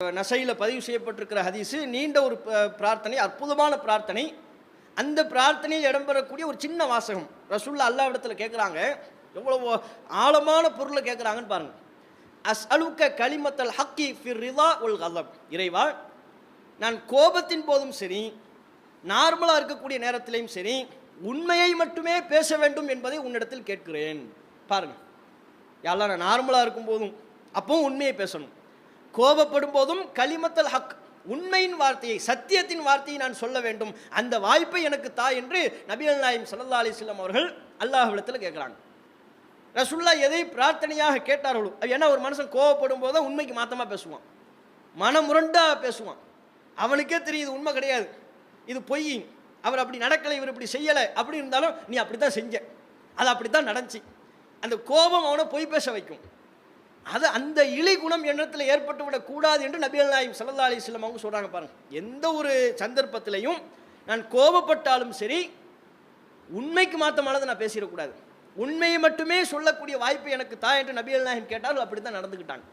நசையில் பதிவு செய்யப்பட்டிருக்கிற ஹதீஸு நீண்ட ஒரு பிரார்த்தனை, அற்புதமான பிரார்த்தனை. அந்த பிரார்த்தனையில் இடம்பெறக்கூடிய ஒரு சின்ன வாசகம் ரசூலுல்லாஹ் அல்லாஹ்விடத்தில் கேட்குறாங்க. எவ்வளவு ஆழமான பொருளை கேட்குறாங்கன்னு பாருங்க. அஸ்அலுக்க கலிமத்தல் ஹக்கி ஃபிர் ரிதா உல் கதப். இறைவா, நான் கோபத்தின் போதும் சரி, நார்மலாக இருக்கக்கூடிய நேரத்திலையும் சரி, உண்மையை மட்டுமே பேச வேண்டும் என்பதை உன்னிடத்தில் கேட்கிறேன். பாருங்க, யாரெல்லாம் நான் நார்மலாக இருக்கும் போதும் அப்பவும் உண்மையை பேசணும், கோபப்படும் போதும் கலிமத்தல் ஹக், உண்மையின் வார்த்தையை, சத்தியத்தின் வார்த்தையை நான் சொல்ல வேண்டும், அந்த வாய்ப்பை எனக்கு தா என்று நபிகள் நாயகம் ஸல்லல்லாஹு அலைஹி வஸல்லம் அவர்கள் அல்லாஹ்விடத்தில் கேட்குறாங்க. ரசூலுல்லாஹ் எதை பிரார்த்தனையாக கேட்டார்களோ, ஏன்னா ஒரு மனுஷன் கோபப்படும் போது உண்மைக்கு மாற்றமாக பேசுவான், மனமுரண்டாக பேசுவான். அவனுக்கே தெரியுது உண்மை கிடையாது, இது பொய், அவர் அப்படி நடக்கலை, இவர் இப்படி செய்யலை, அப்படி இருந்தாலும் நீ அப்படி தான் செஞ்ச, அது அப்படி தான் நடந்துச்சு. அந்த கோபம் அவனை பொய் பேச வைக்கும். அது அந்த இழி குணம் எண்ணத்தில் ஏற்பட்டு விடக்கூடாது என்று நபிகள் நாயகம் ஸல்லல்லாஹு அலைஹி வஸல்லம் அவங்க சொல்கிறாங்க. பாருங்க, எந்த ஒரு சந்தர்ப்பத்திலையும் நான் கோபப்பட்டாலும் சரி, உண்மைக்கு மாற்றமானதை நான் பேசிடக்கூடாது, உண்மையை மட்டுமே சொல்லக்கூடிய வாய்ப்பு எனக்கு தா என்று நபிகள் நாயகம் கேட்டாலும் அப்படி தான் நடந்துக்கிட்டாங்க.